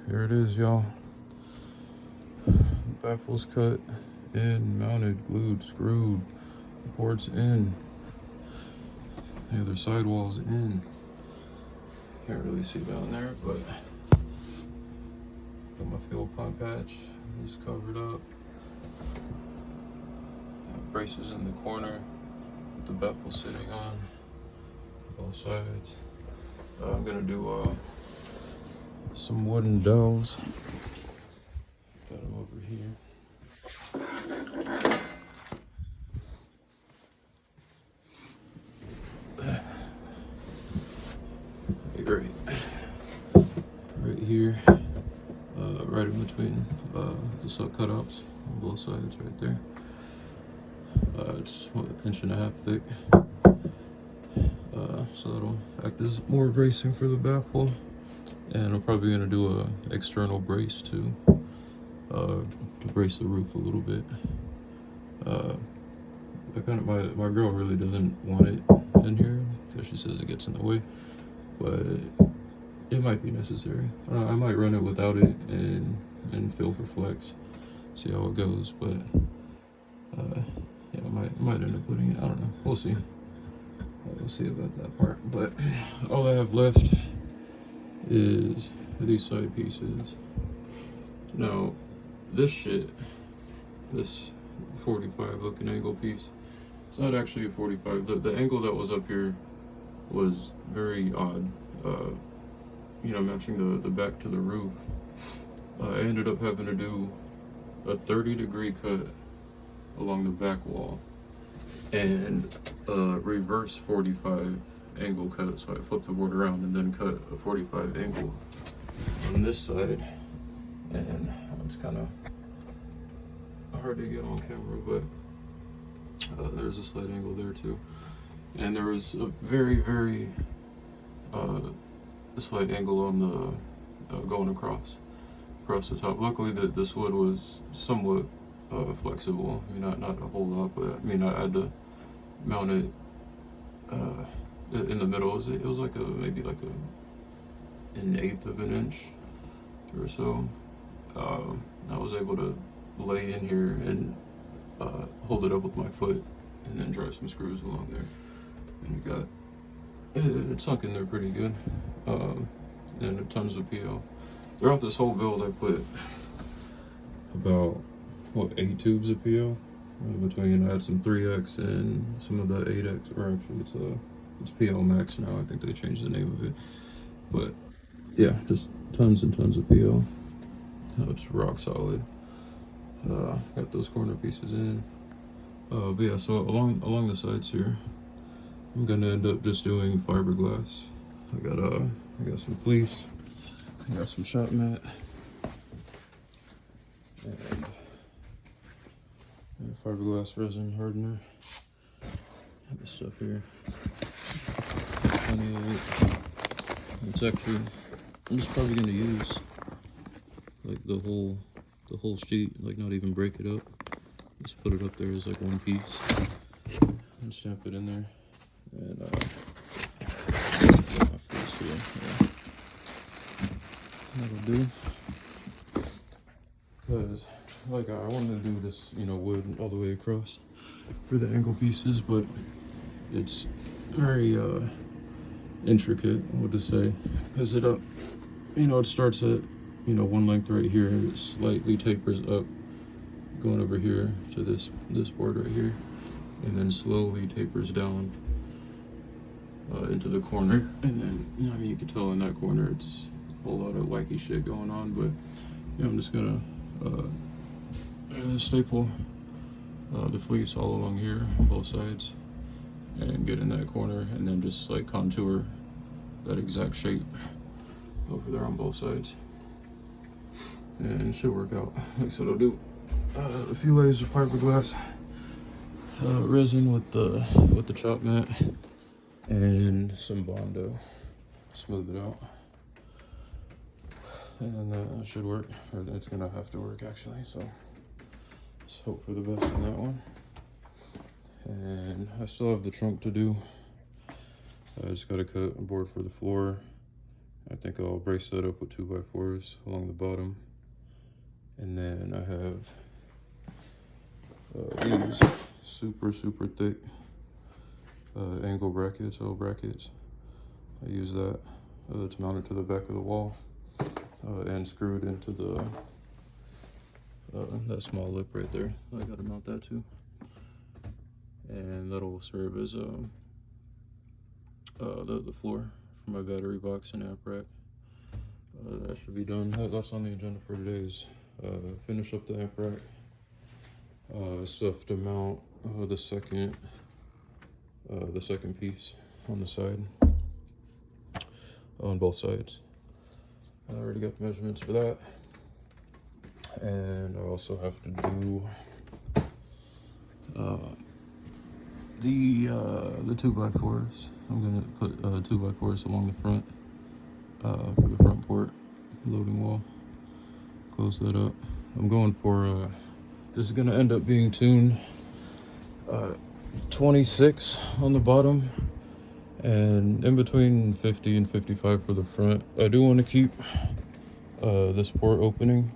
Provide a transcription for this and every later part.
Here it is, y'all. Baffles cut in, mounted, glued, screwed, ports in, the other sidewalls in. Can't really see down there, but got my fuel pump patch is covered up. Got braces in the corner with the baffle sitting on both sides. I'm gonna do some wooden dowels. Got them over here. Right here, right in between the sub cutouts on both sides, right there. It's what, 1.5 inches thick, so that'll act as more bracing for the baffle. And I'm probably gonna do a external brace too, to brace the roof a little bit. My girl really doesn't want it in here because she says it gets in the way, but it might be necessary. I might run it without it and feel for flex, see how it goes. But yeah, I might end up putting it. I don't know. We'll see. We'll see about that part. But all I have left is these side pieces. Now, this 45 looking angle piece, it's not actually a 45. The angle that was up here was very odd. Matching the back to the roof. I ended up having to do a 30-degree cut along the back wall and a reverse 45 angle cut. So I flipped the board around and then cut a 45 angle on this side. And it's kind of hard to get on camera, but there's a slight angle there too. And there was a very slight angle on the going across the top. Luckily that this wood was somewhat flexible. I mean, not a whole lot, but I mean, I had to mount it in the middle. It was like maybe like an 1/8 of an inch or so. I was able to lay in here and hold it up with my foot and then drive some screws along there, and it sunk in there pretty good. And tons of PO. Throughout this whole build, I put about 8 tubes of PO. I had some 3X and some of the 8X, or actually it's PO Max now. I think they changed the name of it. But yeah, just tons and tons of PO. It's rock solid. Got those corner pieces in. But yeah, so along the sides here, I'm gonna end up just doing fiberglass. I got some fleece. I got some shop mat. And fiberglass resin hardener. Have this stuff here. Plenty of it. It's actually, I'm just probably gonna use like the whole sheet, like not even break it up. Just put it up there as like one piece and stamp it in there. And that'll do. Because like I wanted to do this, wood all the way across for the angle pieces, but it's very intricate, what to say. Because it starts at one length right here, and it slightly tapers up, going over here to this board right here, and then slowly tapers down into the corner. And then you can tell in that corner it's a whole lot of wacky shit going on. But I'm just gonna staple the fleece all along here on both sides and get in that corner, and then just like contour that exact shape over there on both sides, and it should work out. Like I said, I'll do a few layers of fiberglass resin with the chop mat and some Bondo, smooth it out, and that should work. Or it's gonna have to work actually, so let's hope for the best on that one. And I still have the trunk to do. I just gotta cut a board for the floor I think I'll brace that up with 2x4s along the bottom. And then I have these super thick angle brackets, L brackets. I use that to mount it to the back of the wall and screw it into the that small lip right there. I gotta mount that too. And that'll serve as the floor for my battery box and amp rack. That should be done. That's on the agenda for today, is finish up the amp rack. Stuff to mount the second piece on the side, on both sides. I already got the measurements for that, and I also have to do the 2x4s. I'm gonna put 2x4s along the front for the front port loading wall. Close that up. I'm going for this is gonna end up being tuned 26 on the bottom, and in between 50 and 55 for the front. I do want to keep this port opening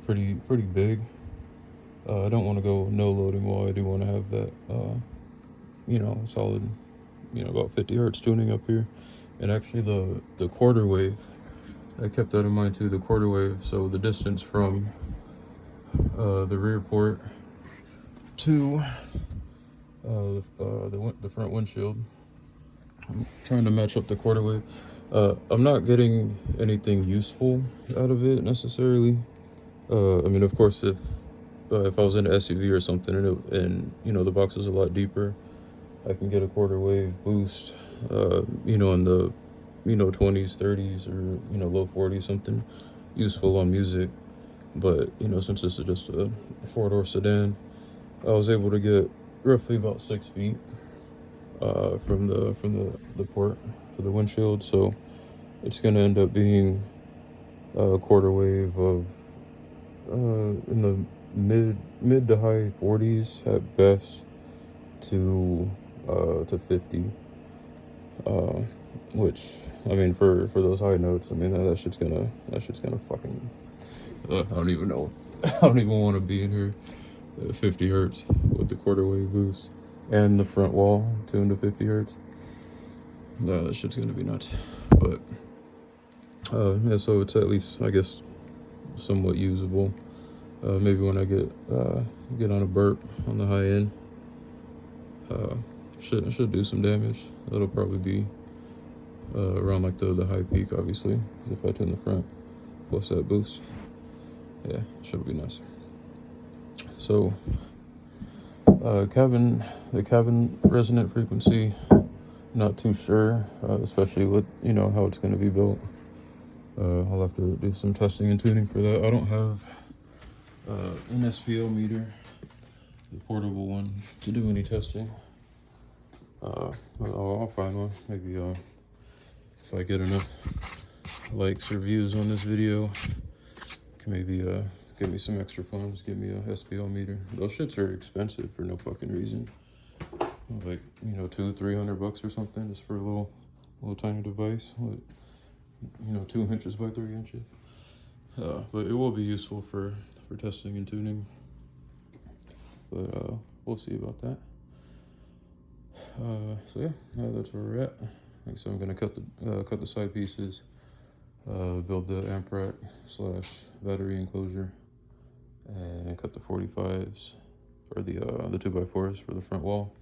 pretty big. I don't want to go no loading wall. I do want to have that solid, about 50 hertz tuning up here. And actually the quarter wave, I kept that in mind too, the quarter wave. So the distance from the rear port to the front windshield. I'm trying to match up the quarter wave. I'm not getting anything useful out of it necessarily. I mean, of course, if I was in an SUV or something and the box is a lot deeper, I can get a quarter wave boost, in the 20s, 30s, or low 40s, something useful on music. But since this is just a 4-door sedan, I was able to get roughly about 6 feet from the port to the windshield. So it's gonna end up being a quarter wave of in the mid to high 40s at best to 50, which I mean for those high notes, I mean that shit's gonna fucking I don't even know. I don't even want to be in here at 50 hertz with the quarter wave boost and the front wall tuned to 50 hertz. That shit's gonna be nuts. But yeah, so it's at least, I guess, somewhat usable. Maybe when I get on a burp on the high end, should do some damage. That'll probably be around like the high peak, obviously, if I tune the front plus that boost. Yeah, should be nice. So the cabin resonant frequency, not too sure, especially with how it's going to be built. I'll have to do some testing and tuning for that. I don't have an SPL meter, the portable one, to do any testing. I'll find one. Maybe if I get enough likes or views on this video, can maybe give me some extra funds, give me a SPL meter. Those shits are expensive for no fucking reason. Like $200-300 or something, just for a little tiny device. 2 inches by 3 inches. But it will be useful for testing and tuning. But we'll see about that. So yeah, that's where we're at. So I'm gonna cut the side pieces, build the amp rack / battery enclosure, and cut the 45s or the 2x4s for the front wall.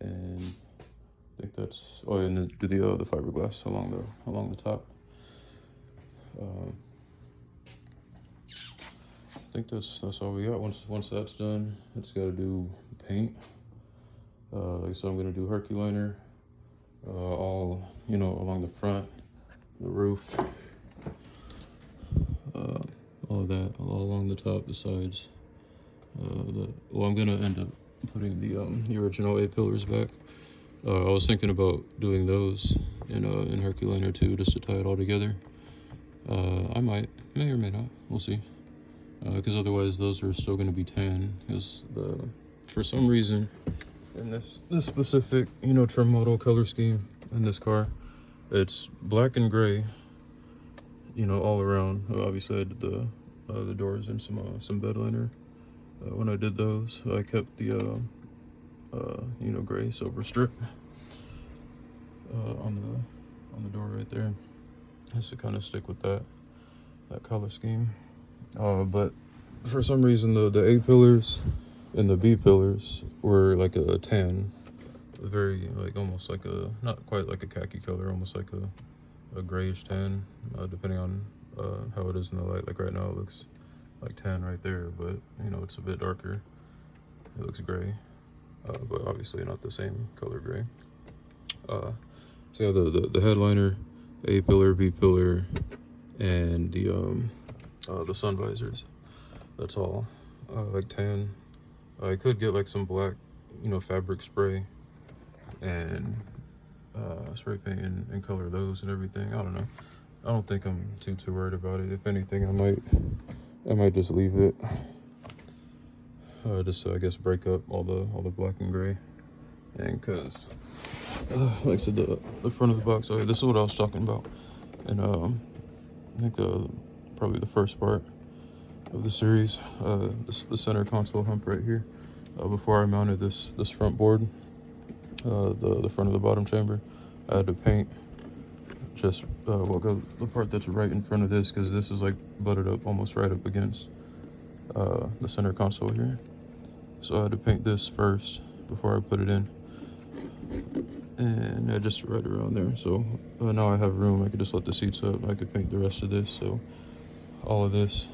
And I think that's and then do the fiberglass along the top. I think that's all we got. Once that's done, it's got to do paint. Like I said, I'm gonna do Herculiner all along the front, the roof, all of that, all along the top, the sides. I'm gonna end up putting the original A-pillars back. I was thinking about doing those in Herculiner too, just to tie it all together. I may or may not. We'll see. Because otherwise, those are still going to be tan. Because for some reason, in this specific trim model color scheme in this car, It's black and gray, you know, all around. Obviously I did the doors and some bed liner. When I did those, I kept the you know, gray silver strip on the door right there, just to kind of stick with that color scheme. But for some reason the A pillars and the B pillars were like a tan, very like almost like a, not quite like a khaki color, almost like a grayish tan, depending on how it is in the light. Like right now it looks like tan right there, but you know, it's a bit darker. It looks gray, but obviously not the same color gray. So yeah, the headliner, A pillar, B pillar, and the sun visors. That's all like tan. I could get like some black, you know, fabric spray and spray paint and color those and everything. I don't know. I don't think I'm too worried about it. If anything, I might just leave it. Just I guess break up all the black and gray, and cause like I said, the front of the box. Okay, this is what I was talking about, and I think probably the first part of the series, the center console hump right here. Before I mounted this front board, the front of the bottom chamber, I had to paint just the part that's right in front of this, because this is like butted up almost right up against the center console here. So I had to paint this first before I put it in, and just right around there. So now I have room. I could just let the seats up. I could paint the rest of this. So all of this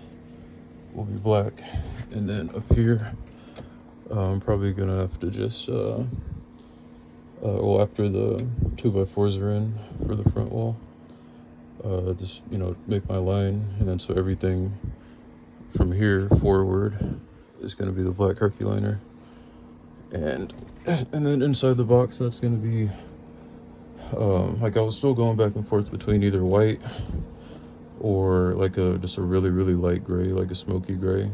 will be black, and then up here I'm probably gonna have to just well, after the 2x4s are in for the front wall, just, you know, make my line, and then so everything from here forward is going to be the black Herculiner, and then inside the box that's going to be like I was still going back and forth between either white or like just a really light gray, like a smoky gray,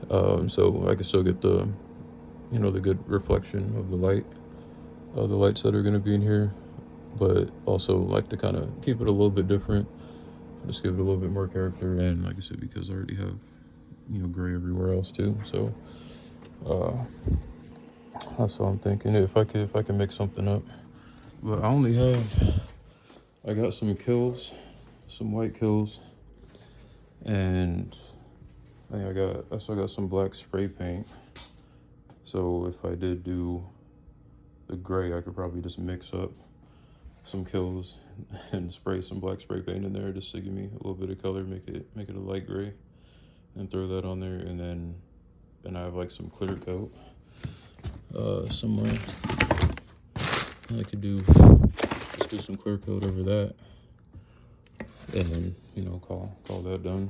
so I can still get the, you know, the good reflection of the lights that are going to be in here, but also like to kind of keep it a little bit different, just give it a little bit more character. And like I said, because I already have, you know, gray everywhere else too, so that's what I'm thinking, if I can make something up. But I got some kills, some white kills, and I still got some black spray paint. So if I did do the gray, I could probably just mix up some kills and spray some black spray paint in there just to give me a little bit of color, make it a light gray, and throw that on there. And then I have like some clear coat somewhere. I could just do some clear coat over that, and then, you know, call that done.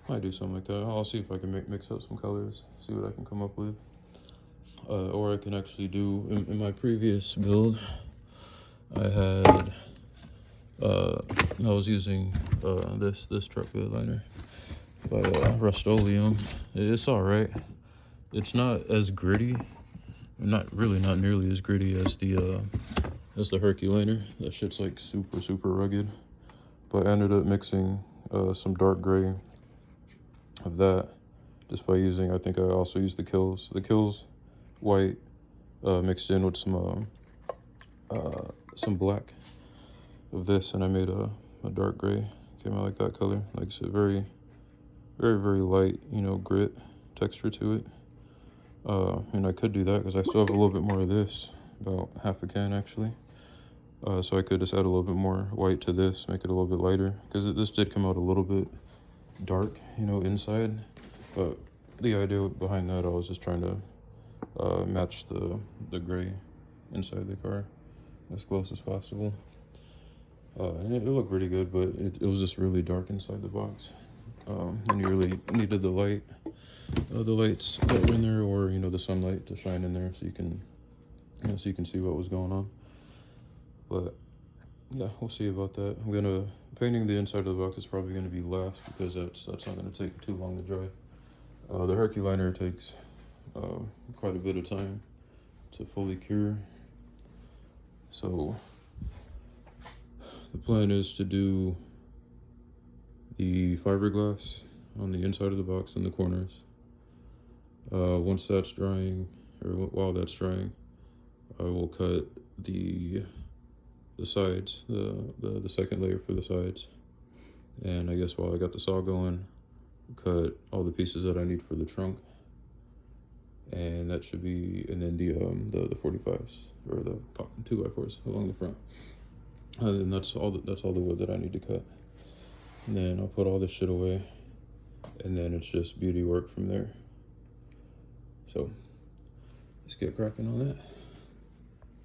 Might do something like that. I'll see if I can mix up some colors, see what I can come up with. Or I can actually do, in my previous build, I was using this truck bed liner by Rust-Oleum. It's all right. It's not as gritty, not nearly as gritty as the Herculiner. That shit's like super rugged. But I ended up mixing some dark gray of that just by using, I think I also used the kills white mixed in with some black of this, and I made a dark gray. Came out like that color. Like I said, very light, you know, grit texture to it. And I could do that because I still have a little bit more of this, about half a can actually. So I could just add a little bit more white to this, make it a little bit lighter, because this did come out a little bit dark, you know, inside. But the idea behind that, I was just trying to match the gray inside the car as close as possible. And it looked pretty good, but it was just really dark inside the box. And you really needed the lights that were in there, or, you know, the sunlight to shine in there so you can, you know, see what was going on. But yeah, we'll see about that. Painting the inside of the box is probably gonna be last, because that's not gonna take too long to dry. The Herculiner takes quite a bit of time to fully cure. So plan is to do the fiberglass on the inside of the box in the corners. Once that's drying, or while that's drying, I will cut the sides, the second layer for the sides. And I guess while I got the saw going, cut all the pieces that I need for the trunk. And that should be, and then the 45s or the 2x4s along the front. And that's all the wood that I need to cut. And then I'll put all this shit away, and then it's just beauty work from there. So let's get cracking on that.